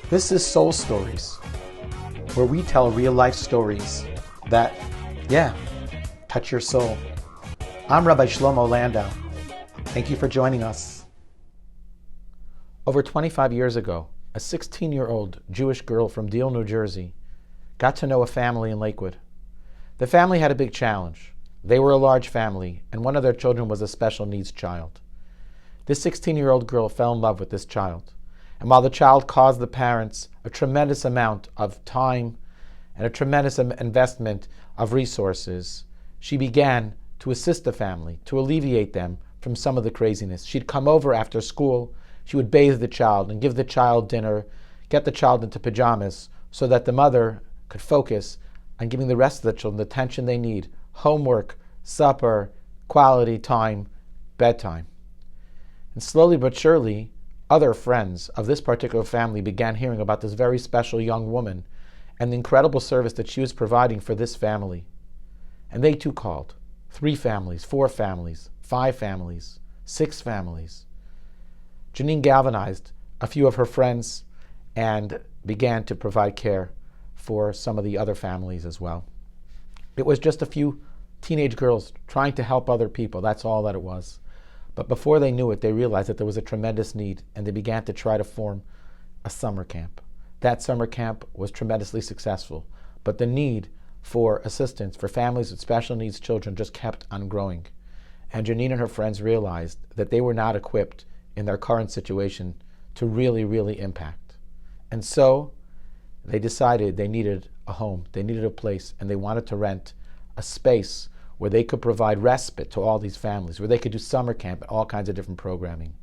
This is Soul Stories, where we tell real-life stories that, touch your soul. I'm Rabbi Shlomo Landau. Thank you for joining us. Over 25 years ago, a 16-year-old Jewish girl from Deal, New Jersey, got to know a family in Lakewood. The family had a big challenge. They were a large family, and one of their children was a special needs child. This 16-year-old girl fell in love with this child. And while the child caused the parents a tremendous amount of time and a tremendous investment of resources, she began to assist the family, to alleviate them from some of the craziness. She'd come over after school, she would bathe the child and give the child dinner, get the child into pajamas so that the mother could focus on giving the rest of the children the attention they need: homework, supper, quality time, bedtime. And slowly but surely, other friends of this particular family began hearing about this very special young woman and the incredible service that she was providing for this family. And they too called. 3 families, 4 families, 5 families, 6 families. Janine galvanized a few of her friends and began to provide care for some of the other families as well. It was just a few teenage girls trying to help other people. That's all that it was. But before they knew it, they realized that there was a tremendous need, and they began to try to form a summer camp. That summer camp was tremendously successful, but the need for assistance for families with special needs children just kept on growing. And Janine and her friends realized that they were not equipped in their current situation to really impact. And so they decided they needed a home, they needed a place, and they wanted to rent a space where they could provide respite to all these families, where they could do summer camp and all kinds of different programming.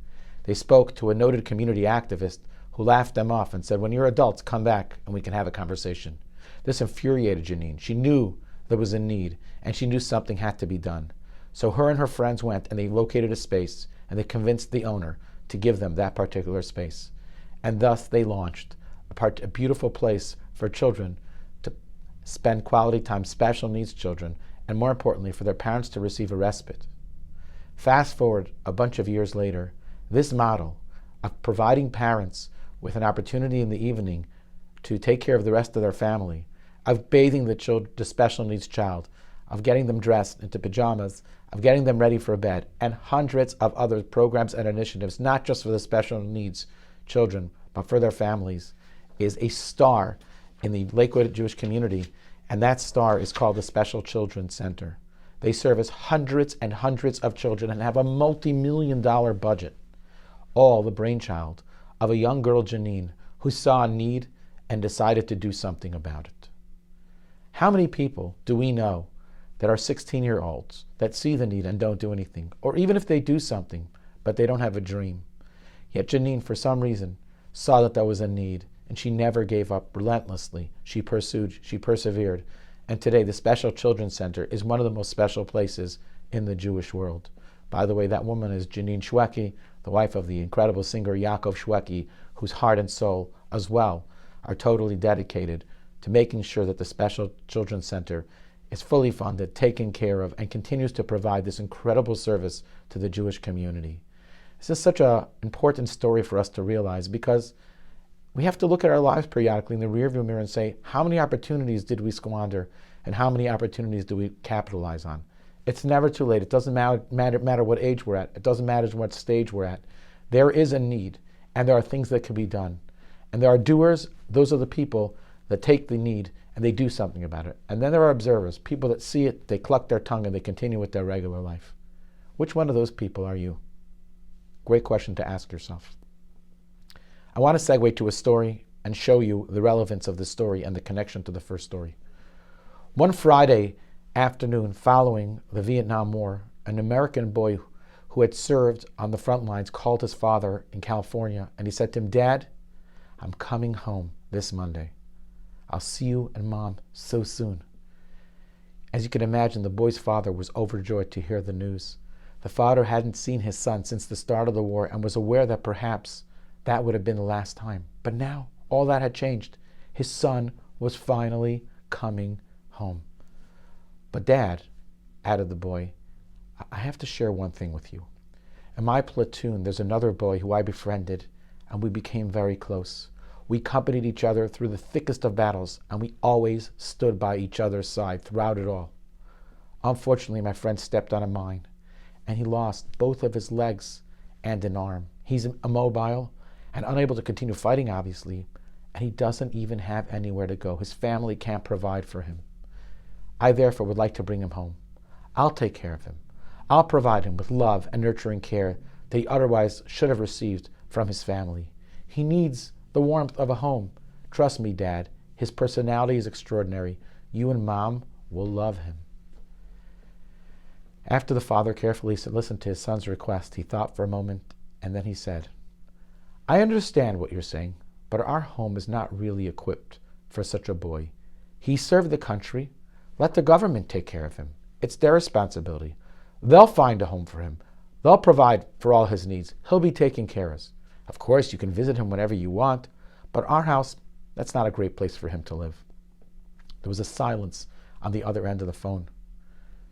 They spoke to a noted community activist who laughed them off and said, "When you're adults, come back and we can have a conversation." This infuriated Janine. She knew there was a need, and she knew something had to be done. So her and her friends went and they located a space, and they convinced the owner to give them that particular space. And thus they launched a beautiful place for children to spend quality time, special needs children, and more importantly, for their parents to receive a respite. Fast forward a bunch of years later, this model of providing parents with an opportunity in the evening to take care of the rest of their family, of bathing the special needs child, of getting them dressed into pajamas, of getting them ready for bed, and hundreds of other programs and initiatives, not just for the special needs children, but for their families, is a star in the Lakewood Jewish community. And that star is called the Special Children's Center. They service hundreds and hundreds of children and have a multi-million-dollar budget. All the brainchild of a young girl, Janine, who saw a need and decided to do something about it. How many people do we know that are 16-year-olds that see the need and don't do anything? Or even if they do something, but they don't have a dream. Yet Janine, for some reason, saw that there was a need, and she never gave up relentlessly. She pursued, she persevered. And today, the Special Children's Center is one of the most special places in the Jewish world. By the way, that woman is Janine Shweki, the wife of the incredible singer Yaakov Shweki, whose heart and soul as well are totally dedicated to making sure that the Special Children's Center is fully funded, taken care of, and continues to provide this incredible service to the Jewish community. This is such an important story for us to realize, because we have to look at our lives periodically in the rearview mirror and say, how many opportunities did we squander, and how many opportunities do we capitalize on? It's never too late. It doesn't matter what age we're at. It doesn't matter what stage we're at. There is a need, and there are things that can be done. And there are doers. Those are the people that take the need and they do something about it. And then there are observers, people that see it, they cluck their tongue, and they continue with their regular life. Which one of those people are you? Great question to ask yourself. I want to segue to a story and show you the relevance of the story and the connection to the first story. One Friday afternoon following the Vietnam War, an American boy who had served on the front lines called his father in California, and he said to him, "Dad, I'm coming home this Monday. I'll see you and Mom so soon." As you can imagine, the boy's father was overjoyed to hear the news. The father hadn't seen his son since the start of the war and was aware that perhaps that would have been the last time. But now, all that had changed. His son was finally coming home. "But Dad," added the boy, "I have to share one thing with you. In my platoon, there's another boy who I befriended, and we became very close. We accompanied each other through the thickest of battles, and we always stood by each other's side throughout it all. Unfortunately, my friend stepped on a mine, and he lost both of his legs and an arm. He's immobile and unable to continue fighting, obviously, and he doesn't even have anywhere to go. His family can't provide for him. I therefore would like to bring him home. I'll take care of him. I'll provide him with love and nurturing care that he otherwise should have received from his family. He needs the warmth of a home. Trust me, Dad, his personality is extraordinary. You and Mom will love him. After the father carefully listened to his son's request, he thought for a moment, and then he said, I understand what you're saying, but our home is not really equipped for such a boy. He served the country. Let the government take care of him. It's their responsibility. They'll find a home for him. They'll provide for all his needs. He'll be taken care of. Of course, you can visit him whenever you want, but our house, that's not a great place for him to live. There was a silence on the other end of the phone.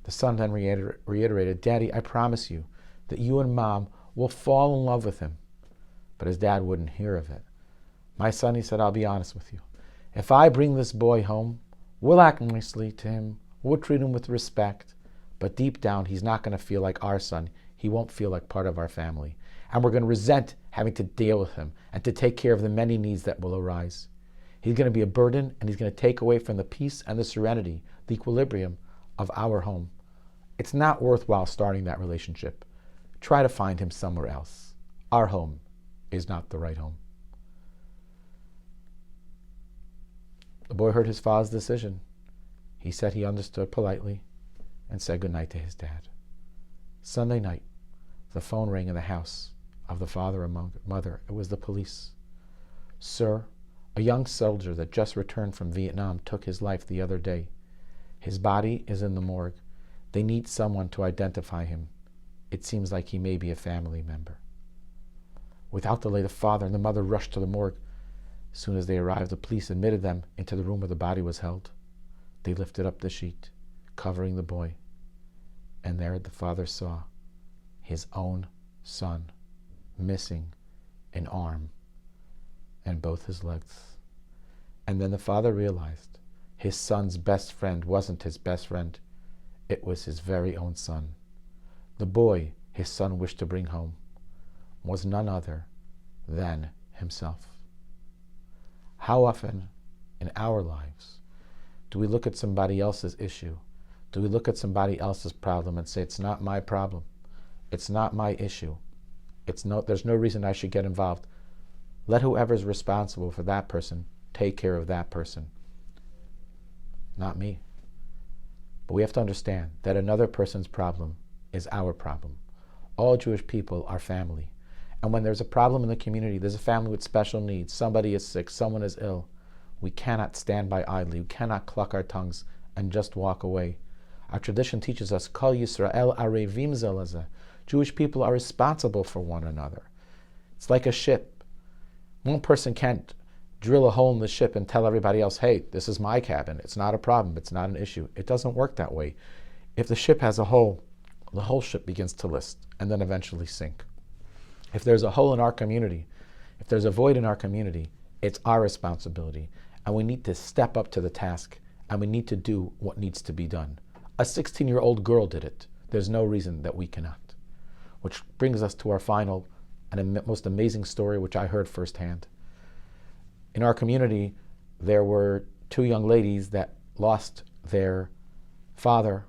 The son then reiterated, Daddy, I promise you that you and Mom will fall in love with him. But his dad wouldn't hear of it. My son, he said, I'll be honest with you. If I bring this boy home, we'll act nicely to him. We'll treat him with respect. But deep down, he's not going to feel like our son. He won't feel like part of our family. And we're going to resent having to deal with him and to take care of the many needs that will arise. He's going to be a burden, and he's going to take away from the peace and the serenity, the equilibrium of our home. It's not worthwhile starting that relationship. Try to find him somewhere else. Our home is not the right home. The boy heard his father's decision. He said he understood politely and said goodnight to his dad. Sunday night, the phone rang in the house of the father and mother. It was the police. Sir, a young soldier that just returned from Vietnam took his life the other day. His body is in the morgue. They need someone to identify him. It seems like he may be a family member. Without delay, the father and the mother rushed to the morgue. As soon as they arrived, the police admitted them into the room where the body was held. They lifted up the sheet, covering the boy. And there the father saw his own son, missing an arm and both his legs. And then the father realized his son's best friend wasn't his best friend. It was his very own son. The boy his son wished to bring home was none other than himself. How often in our lives do we look at somebody else's issue? Do we look at somebody else's problem and say, it's not my problem. It's not my issue. There's no reason I should get involved. Let whoever's responsible for that person take care of that person. Not me. But we have to understand that another person's problem is our problem. All Jewish people are family. And when there's a problem in the community, there's a family with special needs, somebody is sick, someone is ill, we cannot stand by idly. We cannot cluck our tongues and just walk away. Our tradition teaches us, Kol Yisrael arevim ze leze. Jewish people are responsible for one another. It's like a ship. One person can't drill a hole in the ship and tell everybody else, hey, this is my cabin. It's not a problem. It's not an issue. It doesn't work that way. If the ship has a hole, the whole ship begins to list and then eventually sink. If there's a hole in our community, if there's a void in our community, it's our responsibility. And we need to step up to the task, and we need to do what needs to be done. A 16-year-old girl did it. There's no reason that we cannot. Which brings us to our final and most amazing story, which I heard firsthand. In our community, there were two young ladies that lost their father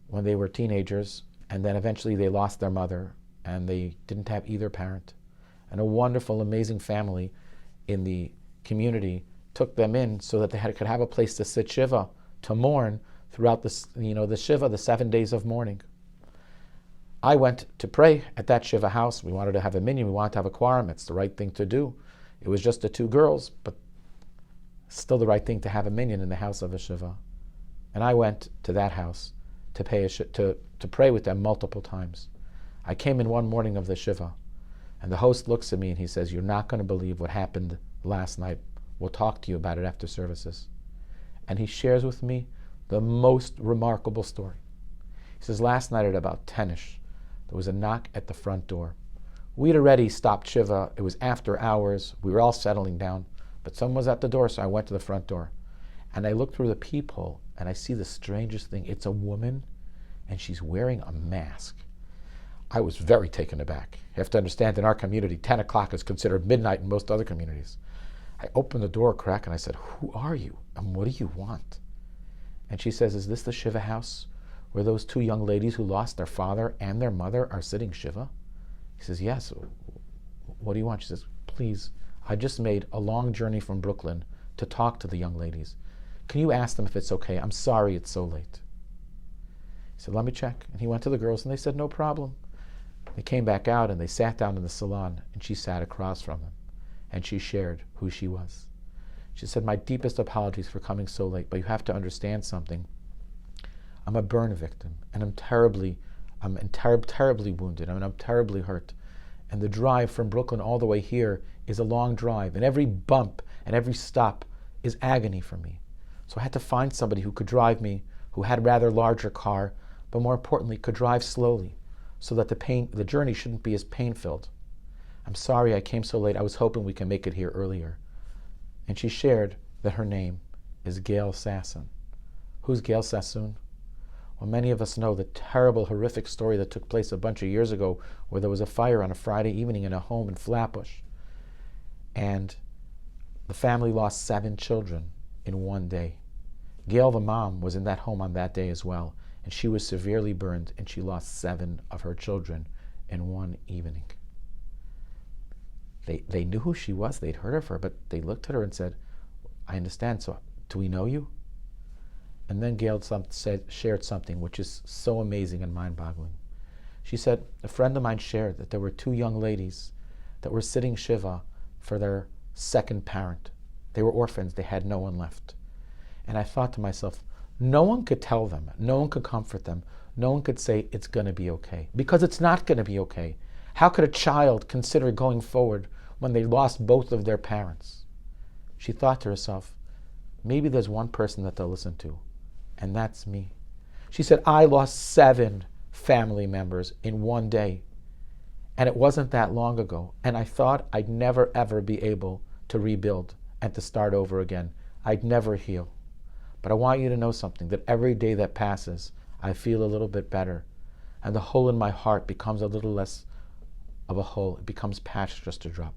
when they were teenagers, and then eventually they lost their mother, and they didn't have either parent. And a wonderful, amazing family in the community took them in so that they could have a place to sit Shiva, to mourn throughout the Shiva, the 7 days of mourning. I went to pray at that Shiva house. We wanted to have a minyan, we wanted to have a quorum. It's the right thing to do. It was just the two girls, but still the right thing to have a minyan in the house of a Shiva. And I went to that house to pray with them multiple times. I came in one morning of the Shiva, and the host looks at me and he says, you're not going to believe what happened last night. We'll talk to you about it after services. And he shares with me the most remarkable story. He says, last night at about 10ish, there was a knock at the front door. We'd already stopped Shiva. It was after hours. We were all settling down. But someone was at the door, so I went to the front door. And I look through the peephole, and I see the strangest thing. It's a woman, and she's wearing a mask. I was very taken aback. You have to understand, in our community, 10 o'clock is considered midnight in most other communities. I opened the door a crack, and I said, "Who are you, and what do you want?" And she says, "Is this the Shiva house where those two young ladies who lost their father and their mother are sitting Shiva?" He says, "Yes." "What do you want?" She says, "Please, I just made a long journey from Brooklyn to talk to the young ladies. Can you ask them if it's okay? I'm sorry it's so late." He said, "Let me check." And he went to the girls, and they said, "No problem." They came back out, and they sat down in the salon, and she sat across from them, and she shared who she was. She said, "My deepest apologies for coming so late, but you have to understand something. I'm a burn victim, and I'm terribly wounded. I'm terribly hurt. And the drive from Brooklyn all the way here is a long drive, and every bump and every stop is agony for me. So I had to find somebody who could drive me, who had a rather larger car, but more importantly, could drive slowly, so that the journey shouldn't be as pain-filled. I'm sorry I came so late. I was hoping we can make it here earlier." And she shared that her name is Gail Sassoon. Who's Gail Sassoon? Well, many of us know the terrible, horrific story that took place a bunch of years ago where there was a fire on a Friday evening in a home in Flatbush. And the family lost 7 children in one day. Gail, the mom, was in that home on that day as well. And she was severely burned, and she lost 7 of her children in one evening. They knew who she was. They'd heard of her, but they looked at her and said, "I understand, so do we know you?" And then Gail shared something which is so amazing and mind-boggling. She said, "A friend of mine shared that there were 2 young ladies that were sitting Shiva for their second parent. They were orphans. They had no one left. And I thought to myself, no one could tell them, no one could comfort them, no one could say it's going to be okay, because it's not going to be okay. How could a child consider going forward when they lost both of their parents?" She thought to herself, maybe there's one person that they'll listen to, and that's me. She said, "I lost 7 family members in one day, and it wasn't that long ago, and I thought I'd never ever be able to rebuild and to start over again. I'd never heal. But I want you to know something, that every day that passes, I feel a little bit better, and the hole in my heart becomes a little less of a hole. It becomes patched just a drop.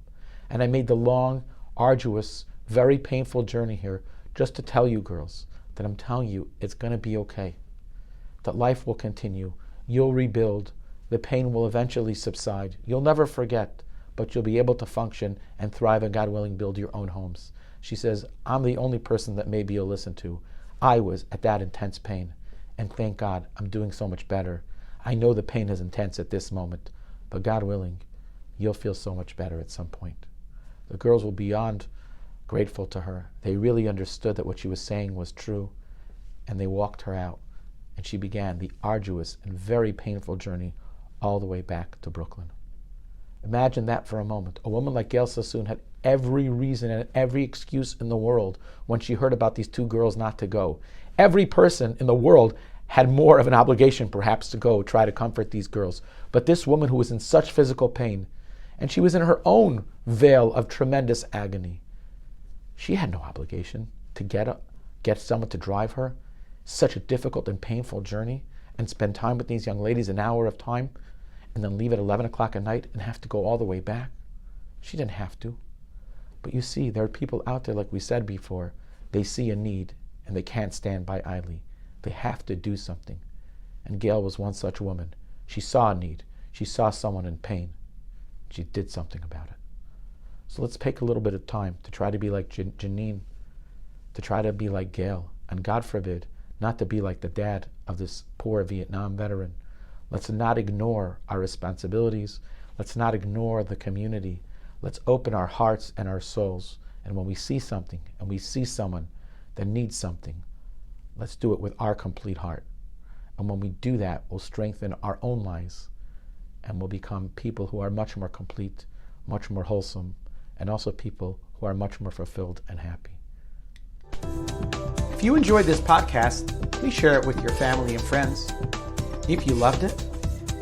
And I made the long, arduous, very painful journey here just to tell you girls that I'm telling you it's going to be okay, that life will continue. You'll rebuild. The pain will eventually subside. You'll never forget, but you'll be able to function and thrive and, God willing, build your own homes." She says, "I'm the only person that maybe you'll listen to. I was at that intense pain, and thank God I'm doing so much better. I know the pain is intense at this moment, but God willing, you'll feel so much better at some point." The girls were beyond grateful to her. They really understood that what she was saying was true, and they walked her out, and she began the arduous and very painful journey all the way back to Brooklyn. Imagine that for a moment. A woman like Gail Sassoon had every reason and every excuse in the world when she heard about these 2 girls not to go. Every person in the world had more of an obligation perhaps to go try to comfort these girls. But this woman who was in such physical pain, and she was in her own veil of tremendous agony, she had no obligation to get someone to drive her such a difficult and painful journey and spend time with these young ladies, an hour of time, and then leave at 11 o'clock at night and have to go all the way back. She didn't have to. But you see, there are people out there, like we said before, they see a need and they can't stand by idly. They have to do something. And Gail was one such woman. She saw a need. She saw someone in pain. She did something about it. So let's take a little bit of time to try to be like Janine, to try to be like Gail, and God forbid, not to be like the dad of this poor Vietnam veteran. Let's not ignore our responsibilities. Let's not ignore the community. Let's open our hearts and our souls. And when we see something and we see someone that needs something, let's do it with our complete heart. And when we do that, we'll strengthen our own lives and we'll become people who are much more complete, much more wholesome, and also people who are much more fulfilled and happy. If you enjoyed this podcast, please share it with your family and friends. If you loved it,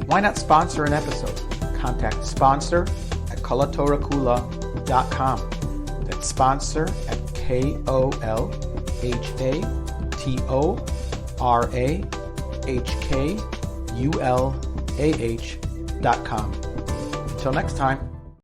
why not sponsor an episode? Contact sponsor@kolatorahkula.com. That's sponsor at KOLHATORAHKULAH.com. Until next time.